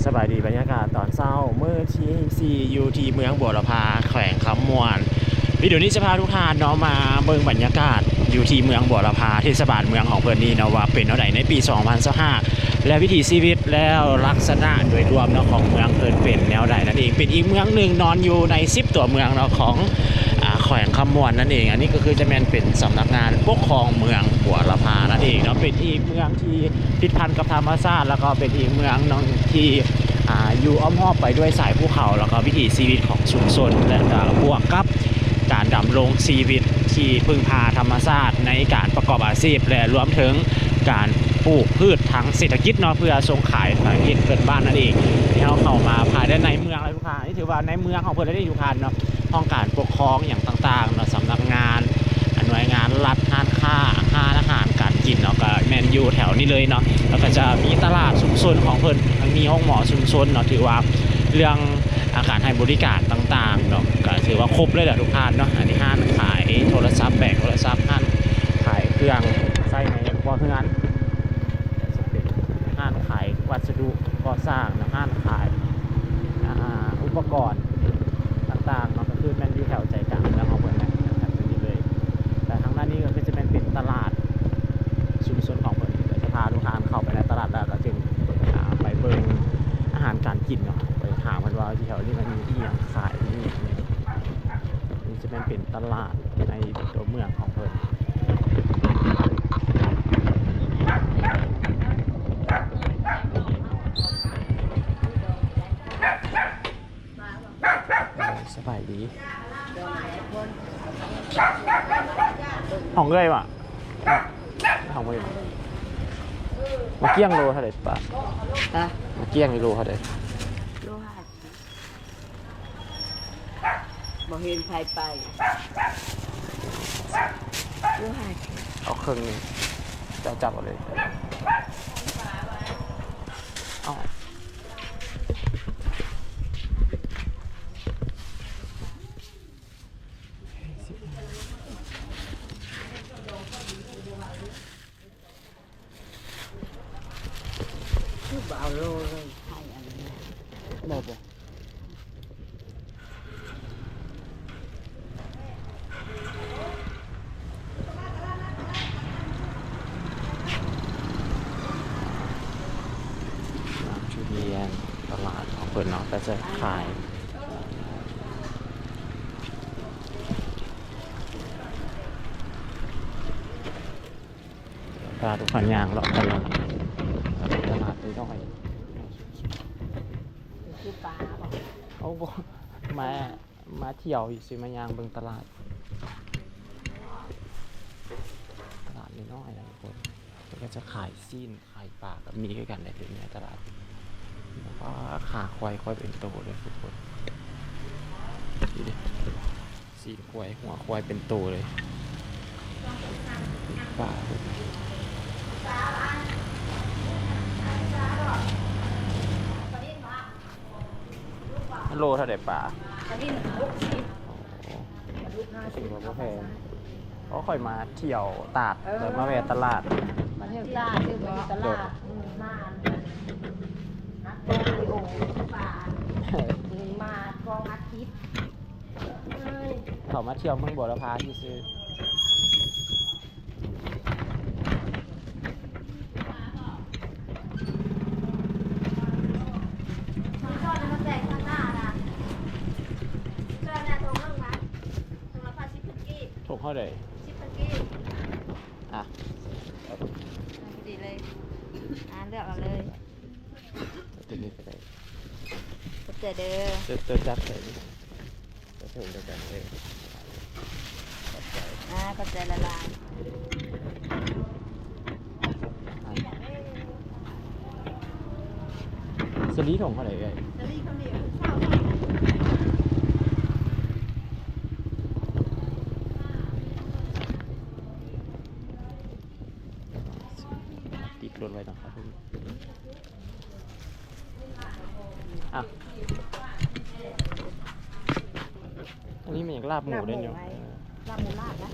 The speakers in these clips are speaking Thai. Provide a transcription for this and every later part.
สบายดีบรรยากาศตอนเช้าเมื่อที่ซีอยู่ที่เมืองบัวลพาแขวงคำมวนวิดีโอนี้จะพาทุกท่านเนาะมาเบิ่งบรรยากาศอยู่ที่เมืองบัวลพาเทศบาลเมืองของเพิ่นนี่เนาะว่าเป็นเท่าใดในปี2025และวิถีชีวิตแล้วลักษณะโดยรวมเนาะของเมืองเพิ่นเป็นแนวใดนั่นเองเป็นอีกเมืองหนึ่งนอนอยู่ใน10ตัวเมืองเนาะของแขวงคำมวนนั่นเองอันนี้ก็คือจะเป็นสำนักงานปกครองเมืองบัวลพานั่นเองเนาะเป็นอีกเมืองที่ติดพันกับธรรมชาติแล้วก็เป็นอีกเมืองนึงที่อยู่อ้อมหอบไปด้วยสายภูเขาแล้วก็วิถีชีวิตของชุมชนและบวกกับการดำรงชีวิตที่พึ่งพาธรรมชาติในการประกอบอาชีพและรวมถึงการปลูกพืชทางเศรษฐกิจเนาะเพื่อส่งขายทางเกิดบ้านนั่นเองที่เราเข้ามาภายในเมืองเลยทุกท่านนี่ถือว่าในเมืองของเพื่อนได้อยู่พันเนาะห้องการปกครองอย่างต่างๆเนาะสำนักงานหน่วยงานรัฐห้างค้าอาหารการกินเนาะก็แมนยูแถวนี้เลยเนาะแล้วก็จะมีตลาดชุมชนของเพื่อนมีห้องหมอชุมชนเนาะถือว่าเรื่องอาการให้บริการต่างๆเนาะก็ถือว่าครบเลยแหละทุกท่านเนาะอันนี้ห้างขายโทรศัพท์แบกโทรศัพท์ห้างขายเครื่องใส่ในครัวเพื่อนจะเป็นห้างขายวัสดุก่อสร้างนะห้างขายอุปกรณ์ต่างๆเนาะก็คือแมนยูแถวใจกลางแล้วเอาเพื่อนนะแต่ทางด้านนี้ก็คือจะเป็นตลาดชุมชนของเพื่อนจะพาทุกท่านเข้าไปในตลาดแล้วก็จึงไปเบิ่งอาหารการกินเนาะไปถามมันว่าแถวนี้มันมีที่อย่างขายนี่จะเป็นตลาดในตัวเมืองของเพื่อนสบายดีห้องเอ้ยว่ะห้องเอ้ยมาเกี้ยงโลเท่าไหร่ปะมาเกี้ยงโลเท่าไหร่โลหะบ่เห็นไผไปโลหะเอาเครื่องนึงจะจับเอาเลยเอาคือบ่เอาโลเลยให้อันนี้บอกบ่ชุดเรียนตลาดของเปิดเนาะก็จะขายตลาดทุกขันยางเลาะตลาดนี้ต้องไปคือปลาบ่เอาบ่มาเที่ยวสิมายางเบิ่งตลาดนี้น้อยนะทุกคนก็จะขายซีนขายปลากับมีด้วยกันในที่นี้ตลาดแล้วก็ขาควายเป็นโตเลยทุกคนดูดิซีนควายหัวควายเป็นโตเลยปลาโลเท่าไหร่ปลาถือว่าแพงก็ค่อยมาเที่ยวตาดแล้วมาแวะตลาดมาเที่ยวตลาดคือบ่ตลาดมานักโตป่ามา กองอาทิตย์เขามาเที่ยวเมืองบัวลพาที่ซื้อถูกเข้าเลยอ่ะดีเลยเลือกเอาเลยตัวนี้ไปเลยเจอเด้อตัวจับเลยตัวถูกเดียวกันเลยก็ใจละลายสลีถงเข้าเลยเลยสลีเขาเหนียวติดรถไว้นะครับอ่ะอันนี้มันอยากลาบหมูได้เนาะลาบหมูลาบนะ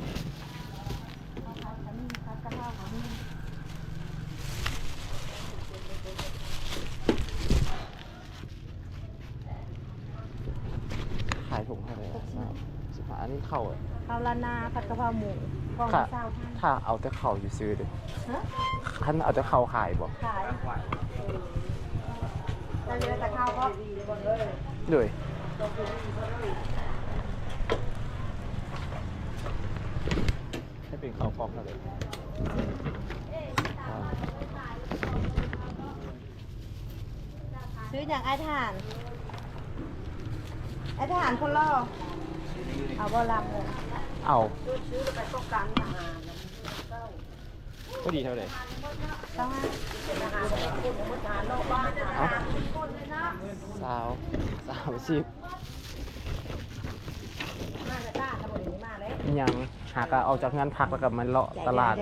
ข้าว ข้าวลานาผัดกะเพราหมูกล่อง ค่ะ ละ20,000 ถ้าเอาแต่ข้าวอยู่ซื้อเด้ ฮะ คันเอาแต่ข้าวขายบ่ ขายแต่เหลือแต่ข้าวก็เลย ด้วยให้เป็นข้าวฟอกเลยอ่า ซื้ออย่างไอ้ทหารคนล่อเอาบ่ลำเลย เอา ซื้อไปต้องการทหาร ก็ดีเท่าไหร่ ต้องให้เป็นทหารคนมุทหารนอกบ้านทหารคนเลยนะ 30 มาจะต้าตะบนนี้มาเลย ยังหากเอาจากงานพักแล้วก็มันเลาะตลาด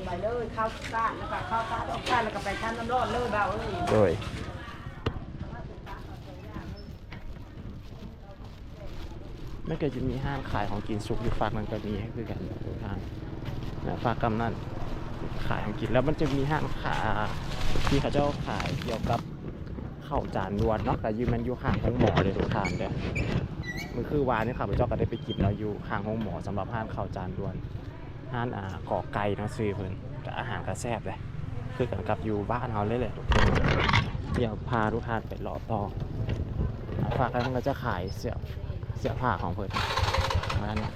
ไปเลยเข้าต้านแล้วก็เข้าต้านออกต้านแล้วก็ไปชั้นน้ำร้อนเลยเบาเอ้ย โดยไม่เคยจะมีห้างขายของกินสุกอยู่ฝากนั้นก็มีให้คือกันทุกทางนะฝากกำนั่นขายของกินแล้วมันจะมีห้างขายที่เขาเจ้าขายเกี่ยวกับข้าวจานด่วนเนาะแต่ยืมมันอยู่ข้างห้องหมอเลยทุกทางเด้อมันคือวานนี่ค่ะพระเจ้าก็ได้ไปกินเราอยู่ข้างห้องหมอสำหรับห้างข้าวจานด่วนห้างก่อไก่เนาะซื้อเพิ่นกับอาหารก็แซ่บเลยคือกันกับอยู่บ้านเราเลยแหละทุกคนเดี๋ยวพาทุกท่านไปรอต่อฝากกันมันก็จะขายเสื้อผ้าของเพิ่นมาเนี่ย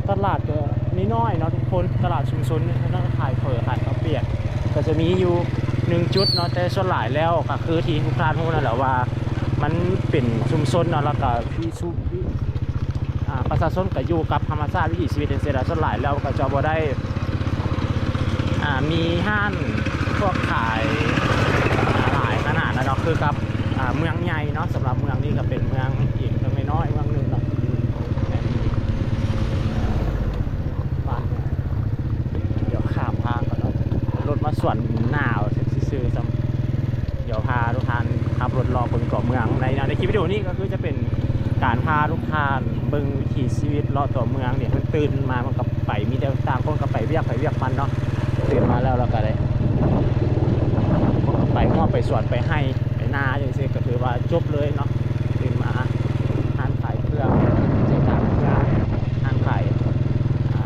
ตลาดก็นิดน้อยเนาะทุกคนตลาดชุมชนเนี่ยต้องขายเผยขายข้าวเปียกก็จะมีอยู่1จุดเนาะแต่ส่วนหลายแล้วก็คือที่ทุกท่านรู้นั่นแหละว่ามันเป็นชุมชนเนาะแล้วก็ที่ประชาชนก็อยู่กับธรรมชาติวิถีชีวิตเป็นเสียส่วนหลายแล้วก็จะบ่ได้มีห้างพวกขายหลายขนาดนั้นเนาะคือกับเมืองใหญ่เนาะสำหรับเมืองนี้ก็เป็นเมืองอีกเมืองน้อยเมืองหนึ่งเนาะเดี๋ยวข้ามทางก่อนเนาะรถมาส่วนหนาวซื่อๆเดี๋ยวพาทุกท่านขับรถรอคนเกาะเมืองในคลิปวิดีโอนี้ก็คือจะเป็นการพาทุกท่านเบิ่งวิถีชีวิตเลาะตัวเมืองเนี่ยมันตื่นมามันกับไปมีแต่ต่างคนกับไปเวียกมันเนาะตื่นมาแล้วเราก็ได้ไปง้อไปสวนไปให้ไปนาอย่างเช่นก็ถือว่าจบเลยเนาะตื่นมาทานขายเครื่องเจ้าจากงานทานขาย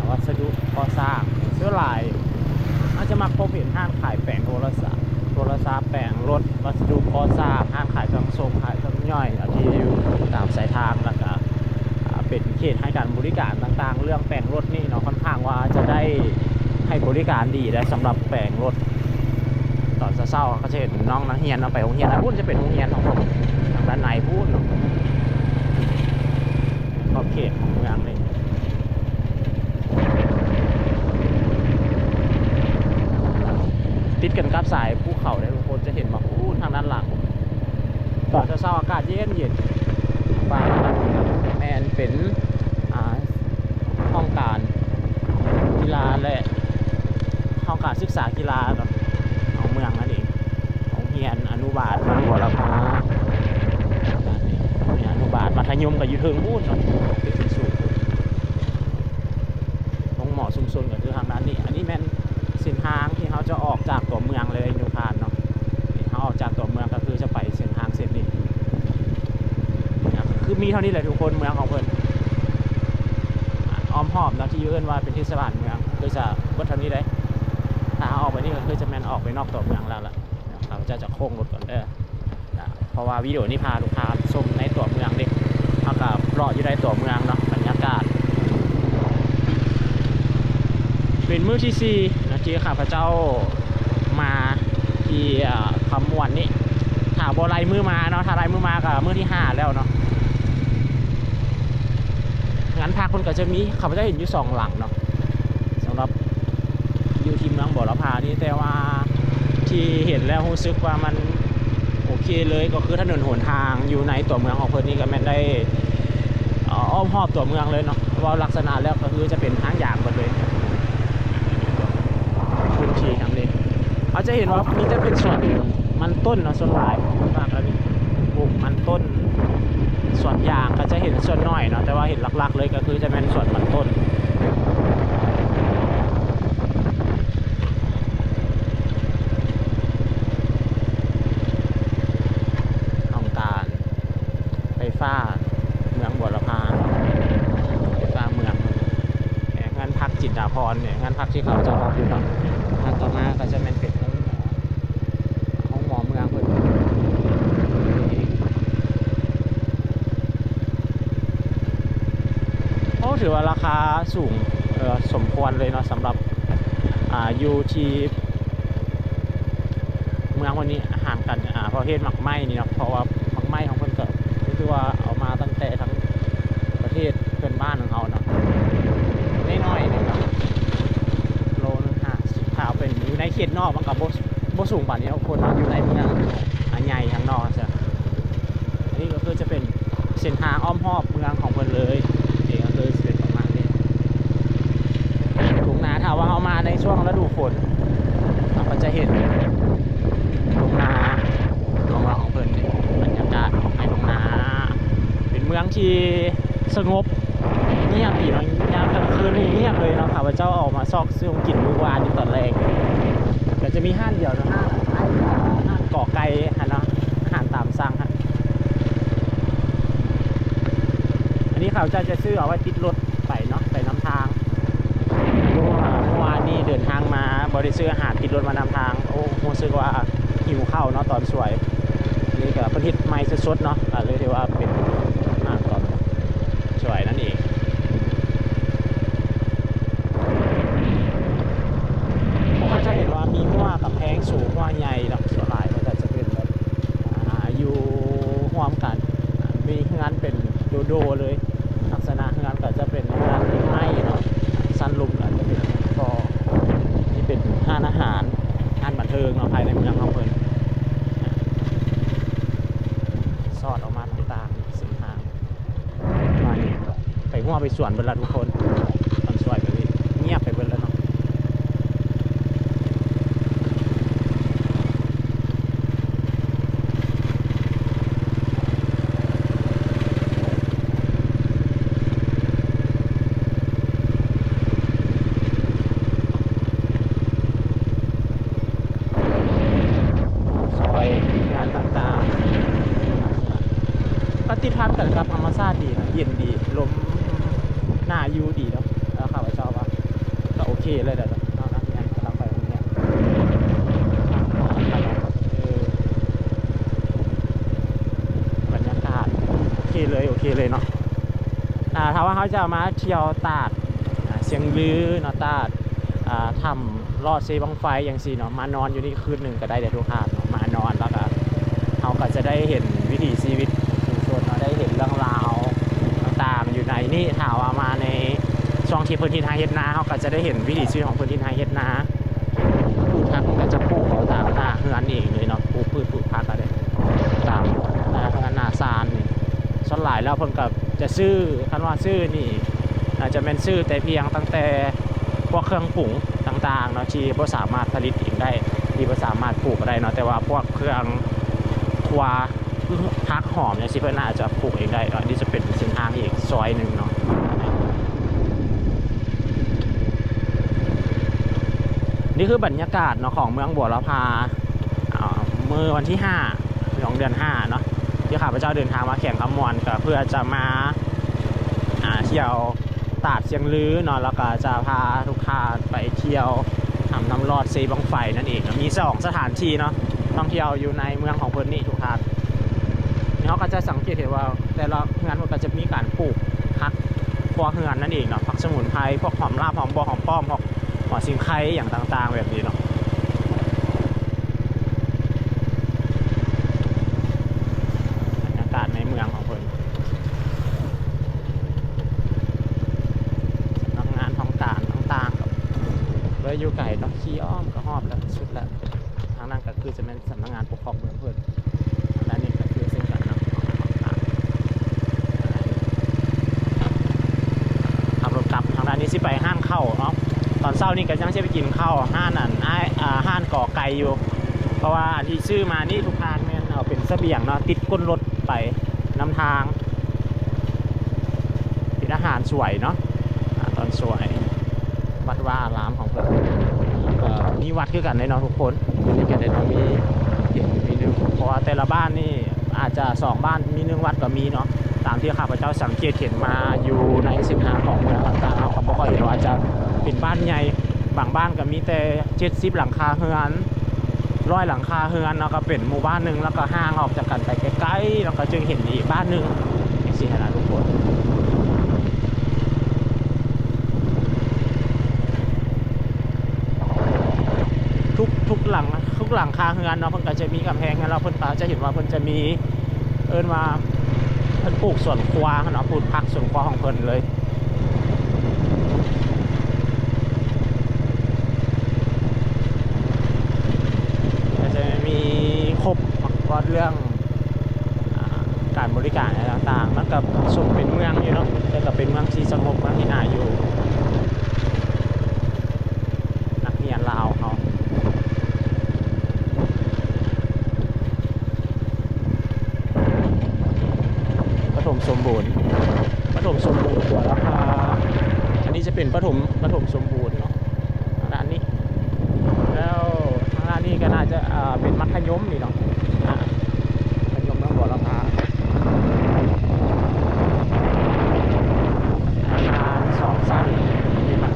วัสดุก่อสร้างเสื้อลายอาจจะมาพบเห็นห้างขายแปลงโทรศัพท์แปลงรถวัสดุก่อสร้างห้างขายเครื่องส่งขายเครื่องย่อยที่อยู่ตามสายทางแล้วก็เป็นเขตให้การบริการต่างๆเรื่องแปลงรถนี่เนาะค่อนข้างว่าจะได้ให้บริการดีและสำหรับแปลงรถตอนเช้าๆก็จะเห็นน้องนักเรียนเอาไปโรงเรียนนะพูดจะเป็นโรงเรียนของผมทางด้านในพูดขอบเขตของเมืองเลยติดกันกับสายภูเขาเนี่ยทุกคนจะเห็นมาพูดทางด้านหลังตอนเช้าอากาศเย็นฟ้าแมนเป็นห้องการกีฬาและห้องการศึกษากีฬาของเมืองนั่นเองของเฮียนอนุบาลเมืองบัวลำพูอนุบาลมัธยมกับยูเทิงพูดเนาะเป็นสูงตรงเหมาะซุ่มๆก็คือทางด้านนี้อันนี้แมนเส้นทางที่เขาจะออกจากตัวเมืองเลยนิวพานเนาะเขาออกจากตัวเมืองก็คือจะไปเส้นทางเส้นนี้คือมีเท่านี้แหละทุกคนเมืองของเพิ่นอ้อมหอบเนาะที่เอิ้นว่าเป็นเทศบาลเมืองคือจะเบิดเท่านี้ได้ถ้าออกไปนี่ก็คือจะแมนออกไปนอกตัวเมืองแล้วล่ะเราจะโค้งรถก่อนเด้อเพราะว่าวิดีโอนี้พาลูกค้าชมในตัวเมืองเด็กเท่ากับรออยู่ในตัวเมืองเนาะบรรยากาศเป็นมื้อที่4นะที่ข้าพเจ้ามาที่คำมวนนี่ถ้าบ่ไล่มือมาเนาะถ้าไล่มือมาก็มื้อที่5แล้วเนาะงั้นพาคนก็จะมีข้าพเจ้าเห็นอยู่2หลังเนาะสำหรับอยู่ที่เมืองบัวลำพานี่แต่ว่าที่เห็นแล้วรู้สึกว่ามันโอเคเลยก็คือถนนหนทางอยู่ในตัวเมืองของเพิ่นนี่ก็แม่นได้อ้อมรอบตัวเมืองเลยเนาะว่าลักษณะแล้วก็คือจะเป็นทางยางหมดเลยพื้นที่ทางนี้เขาจะเห็นว่ามีจะเป็นส่วนมันต้นเนาะส่วนหลายมากแล้วนี่ปลูกมันต้นส่วนยางก็จะเห็นส่วนน้อยเนาะแต่ว่าเห็นหลักๆเลยก็คือจะเป็นส่วนมันต้น จินดาพรเนี่ยงานพักที่เขาจะรออยู่เนาะต่อมาก็จะเป็นห้องหมอเมืองเพิ่นโอ้ถือว่าราคาสูงสมควรเลยเนาะสำหรับอยู่ที่เมืองวันนี้ห่างกันประเทศหมักไหม้นี่เนาะเพราะว่าหมักไหม้ของเพิ่นก็คือว่าเอามาตั้งแต่ทั้งประเทศเพื่อนบ้านของเขาเนาะน้อยๆเนี่ยครับโลนึง50ถ้าเป็นอยู่ในเขตนอกมันก็บ่สูงปานนี้คนอยู่ในเมืองใหญ่ทางนอกซะอันนี้ก็คือจะเป็นเส้นทางอ้อมรอบเมืองของเพิ่นเลยนี่ก็คือเป็นประมาณนี้ทุ่งนาถ้าว่าเอามาในช่วงฤดูฝนเราก็จะเห็นทุ่งนาของเพิ่นนี่บรรยากาศของในทุ่งนาเป็นเมืองที่สงบเงียบอีกแล้วยามกลางคืนนี่เงียบเลยเนาะข้าพเจ้าออกมาซอกซื้อของกินมื้อวานนี่ตอนแรกก็จะมีห้างเดียวนะห้างเกาะไก่ฮะเนาะอาหารตามสั่งฮะอันนี้ข้าพเจ้าจะซื้อเอาไว้ติดรถไปเนาะไปนำทางเมื่อวานนี้เดินทางมาบ่ได้ซื้ออาหารติดรถมานำทางโอ้รู้สึกว่าหิวข้าวเนาะตอนสวยนี่ก็เพิ่นเฮ็ดใหม่สดๆเนาะก็เลยที่ว่าเป็นอาหารตอนสวยนั่นเองก็จะเห็นว่ามีหัวกับแพงสูงหัวใหญ่เนาะส่วนหลายมันก็จะเป็นแบบอยู่ร่วมกันมีงานเป็นโดเลยลักษณะงานก็จะเป็นงานไม้เนาะซันลุมอาจจะเป็นก็นี่เป็นห้านอาหารงานบันเทิงเนาะภายในเมืองของเพิ่นสอดออกมาต่างๆเส้นทางมานี่ไปหัวไปสวนเบิดละทุกคนตอนสวยแบบนี้เงียบไปเบิดแล้วเนาะติดพันกันกับธรรมชาติดีนะเย็นดีลมหน้ายูดีแล้วข้าพเจ้าว่าก็โอเคเลยเดี๋ยวเรานักงานกำลังไปตรงนี้บรรยากาศโอเคเลยเนาะถ้าว่าเขาจะมาเที่ยวตาดเสียงลือเนาะตาดทำลอดเซบังไฟอย่างซีเนาะมานอนอยู่นี่คืนหนึ่งก็ได้เดี๋ยวทุกท่านมานอนแล้วก็เขาก็จะได้เห็นวิถีชีวิตได้เห็นเรื่องราวต่างๆอยู่ในนี่ถามว่ามาในช่องที่พื้นที่ทางเฮ็ดนาเขาก็จะได้เห็นวิถีชีวิตของพื้นที่ทางเฮ็ดนาปลูกผักมันก็จะปลูกเขาตามหน้าเฮือนเองเลยเนาะปลูกพืชปลูกผักอะไรตามหน้าเฮือนหน้าซานนี่ส่วนหลายแล้วเพิ่นก็จะซื้อคันว่าซื้อนี่อาจจะเป็นซื้อแต่เพียงตั้งแต่พวกเครื่องปรุงต่างๆเนาะที่บ่สามารถผลิตเองได้ที่บ่สามารถปลูกได้เนาะแต่ว่าพวกเครื่องครัวพักหอมเนี่ยสิเพื่อนอาจจะปลูกเองได้อันนี้จะเป็นเส้นทางอีกซอยหนึ่งเนาะนี่คือบรรยากาศเนาะของเมืองบัวละพาเมื่อวันที่5ของเดือน5เนาะที่ข้าพเจ้าเดินทางมาแข่งขมวนก็เพื่อจะมาเที่ยวตาดเชียงลือเนาะแล้วก็จะพาทุกท่านไปเที่ยวทำน้ำลอดเซบังไฟนั่นเองมี2สถานที่เนาะท่องเที่ยวอยู่ในเมืองของเพิ่นนี่ทุกท่านเขาก็จะสังเกตเห็นว่าแต่ละงานมันก็จะมีการปลูกผักพวกเฮือนนั่นเองเนาะผักสมุนไพรพวกหอมลาบหอมบัวหอมป้อมพวกหอมสิงไคอย่างต่างๆแบบนี้เนาะบรรยากาศในเมืองของเพิ่นสำนักงานท้องการต่างๆกับเลยอยู่ไก่เนาะขี้อ้อมก็หอบแล้วสุดแล้วทางนั้นก็คือจะเป็นสำนักงานปกครองเมืองเพิ่นและนี่ก็คือเส้นกันนะขับรถกลับทางด้านนี้สิไปห้างเข้าเนาะตอนเช้านี่ก็ยังจะไปกินข้าวห้านนั่นห้านก่อไก่อยู่เพราะว่าที่ซื้อมานี่ทุกทางเนี่ยเอาเป็นเสบียงเนาะติดก้นรถไปนำทางเป็นอาหารสวยเนาะตอนสวยวัดว่าอารามของเพื่อนมีวัดคือกันในเนาะทุกคนนี่ก็ได้มีนึงเพราะว่าแต่ละบ้านนี่อาจจะ2บ้านมี1วัดก็มีเนาะตามที่ข้าพเจ้าสังเกตเห็นมาอยู่ในเส้นทางของเมืองต่างๆเขาก็บ่ค่อยเห็นว่าจะเป็น เป็นบ้านใหญ่บางบ้านก็มีแต่70หลังคาเรือน100หลังคาเรือนแล้วก็เป็นหมู่บ้านหนึ่งแล้วก็ห่างออกจากกันไปใกล้ๆแล้วก็จึงเห็นอีกบ้านหนึ่งสิฮะนะทุกคนทุกหลังคาเรือนเนาะเพิ่นก็จะมีกำแพงแล้วเพิ่นก็จะเห็นว่าเพิ่นจะมีเอิ้นว่าเพิ่นปลูกสวนครัวเนาะปลูกผักสวนครัวของเพิ่นเลยก็จะมีครบว่าเรื่องการบริการอะไรต่างๆมันก็ส่งเป็นเมืองอยู่เนาะแต่ก็เป็นเมืองที่สงบเมืองที่น่าอยู่นักเรียนลาวเขาปฐมสมบูรณ์ตัวราคาอันนี้จะเป็นปฐมสมบูรณ์เนาะด้านนี้แล้วทางด้านนี้ก็น่าจะเป็นมัธยมนี่เนาะมัธยมต้องบอกราคาอาคาร2 ชั้นนี่มัน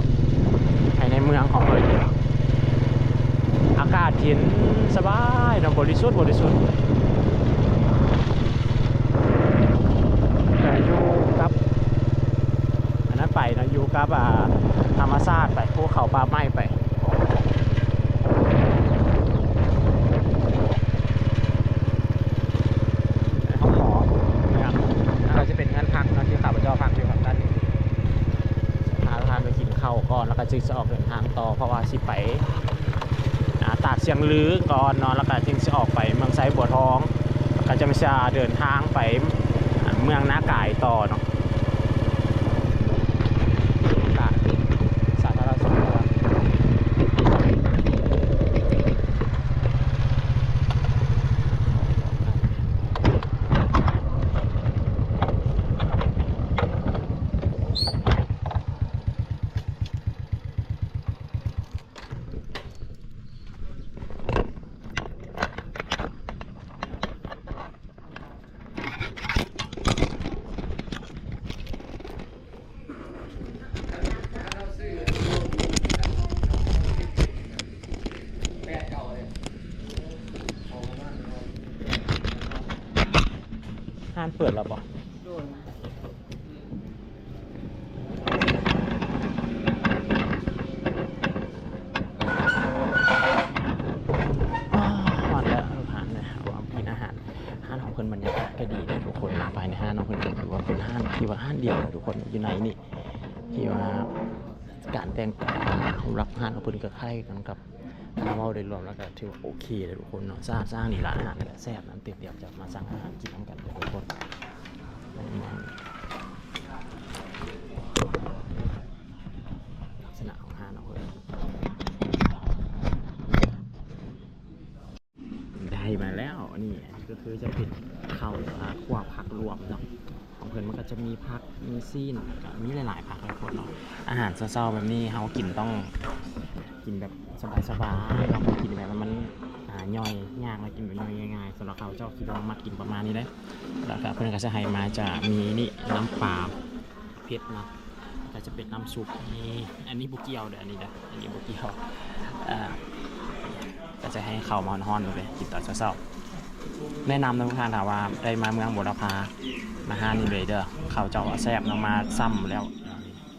ภายในเมืองของเลยอากาศเย็นสบายนะบริสุทธิ์อยู่กับอันนั้นไปนะอยู่กับธรรมชาติไปภูเขาป่าไม้ไปห้องหมอนะครับแล้วก็จะเป็นเงินพักนะที่ข้าพเจ้าพักอยู่ครับด้านนี้หาทานไปกินข้าวก่อนแล้วก็จึงจะออกเดินทางต่อเพราะว่าสิไปตาดเชียงลือก่อนเนาะแล้วก็จึงจะออกไปเมืองไซบัวทองแล้วก็จะไม่ใช่เดินทางไปเมืองน้ากายต่อเนาะสาธารณสุขห้านเปิดแล้วบ่หอดแล้วอาหารนะว่ากินอาหารของเพิ่นบรรยากาศก็ดีนะทุกคนภายในห้างของเพิ่นถือว่าเป็นห้างที่ว่าห้างเดียวนะทุกคนอยู่ในนี่ที่ว่าการแต่งรับห้างของเพิ่นก็คล้ายกันกับมาเมาโดยรวมแล้วก็ถือว่าโอเคเลยทุกคนเนาะสร้างนี่ร้านอาหารนี่แหละแซ่บน้ำเต็มเดียวจะมาสั่งอาหารกินกันเลยทุกคนลักษณะของห้างเนาะเพิ่นได้มาแล้วนี่ก็คือจะเป็นข้าวคั่วผักรวมเนาะของเพิ่นมันก็จะมีผักมีซีนมีหลายๆผักทุกคนเนาะอาหารเช้าๆแบบนี้เฮากินต้องกินแบบสบายๆเราไปกินแบบมันย่อยยากเรากินแบบย่อยง่ายๆสำหรับเขาเจ้าคิดว่ามากินประมาณนี้ได้แล้วก็เพื่อนก็จะให้มาจะมีนี่น้ำปลาเผ็ดนะก็จะเป็นน้ำซุปนี่อันนี้บุเกียวเด้ออันนี้บุเกียวก็จะให้เข้ามาฮ้อนๆเลยกินตอนเช้าๆแนะนำทุกท่านถามว่าได้มาเมืองบัวลำพามาหานี่เลยเด้อเขาเจ้าแซ่บนำมาซ้ำแล้ว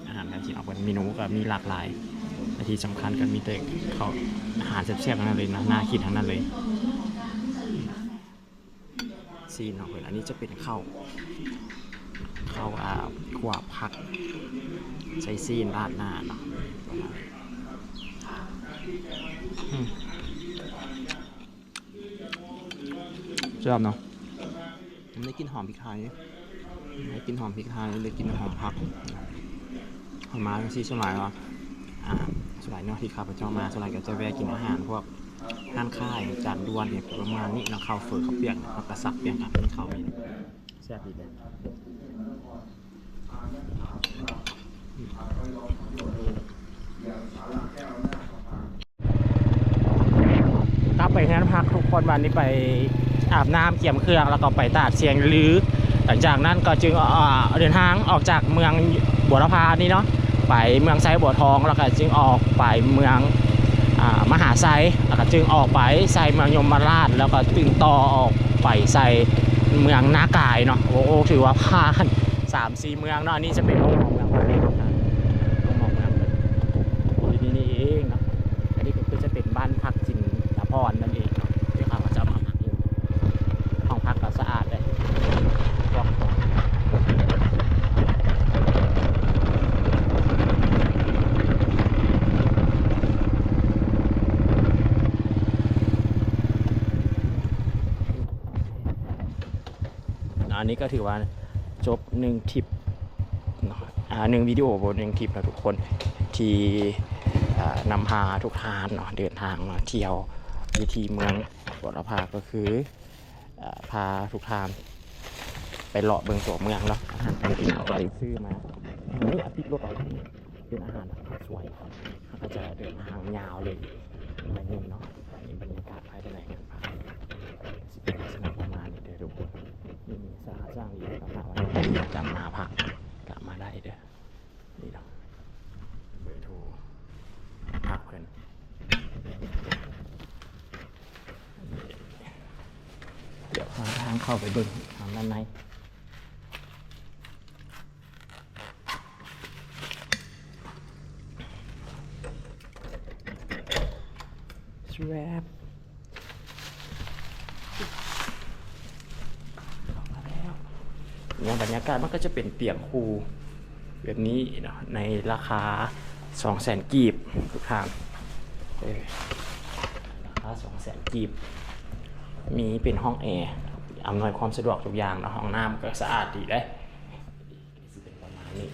อาหารการกินออกเป็นเมนูก็มีหลากหลายที่สำคัญก็มีแต่เขาอาหารแซ่บๆทั้งนั้นเลยนะน่ากินทั้งนั้นเลยซีนของเพิ่นอันนี้จะเป็นข้าวคั่วผักใส่ซีนราดหน้าเนาะชอบเนาะได้กินหอมพริกไทยได้กินหอมพริกไทยได้กินหอมผักหอมมาซีส่วนหลายว่าส่วนใหญ่เนาะที่ข้าพเจ้ามาส่วนใหญ่ก็จะแวะกินอาหารพวกห้างค่ายจานด้วนเนี่ยประมาณนี้นะข้าวเฟือข้าวเปียกข้าวกระสับเปียกเป็นข้าวมีแซ่บดีเลยกลับไปงานพักทุกคนวันนี้ไปอาบน้ำเกี่ยมเครื่องแล้วก็ไปตาดเชียงลือหลังจากนั้นก็จึงเดินทางออกจากเมืองบัวลำพานี่เนาะ ไปเมืองไซบัวทองแล้วก็จึงออกไปเมืองมหาไซแล้วก็จึงออกไปไซเมืองยมราชแล้วก็จึงต่อออกไปไซเมืองนากายเนาะโอ้ถือว่าผ่าน3-4 เมืองเนาะอันนี้จะเป็นห้องเมืองคนเล็กนะห้องเมืองนี่เองเนาะอันนี้ก็คือจะเป็นบ้านพักจินตพรนั่นเองเนาะที่เขาจะมาพักอยู่ห้องพักก็สะอาดเลยอันนี้ก็ถือว่าจบ1 ทริป1 วิดีโอบน1 ทริปนะทุกคนที่นำพาทุกท่านเนาะเดินทางมาเที่ยววิธีเมืองบัวลำพาก็คือพาทุกท่านไปเลาะเบิ่งตัวเมืองเนาะอาหารการกินไปซื้อมานี่อาทิตย์รถเราเป็นอาหารสวยครับก็จะเดินทางยาวเลยไปนึงเนาะนี่บรรยากาศภายในงานพาสิเป็นลักษณะประมาณนี้เด้อทุกคนนี่มีสร้างอยู่ครับว่าจำมาพักกลับมาได้เด้อนี่เนาะเบอร์โทรพักเพิ่นเดี๋ยวหาทางเข้าไปเบิ่งทางด้านในสวบอย่างบรรยากาศมันก็จะเป็นเตียงคูแบบนี้เนาะในราคา 200,000 กีบทุกท่านราคา 200,000 กีบมีเป็นห้องแอร์อำนวยความสะดวกทุกอย่างเนาะห้องน้ำก็สะอาดดีได้เป็นประมาณนี้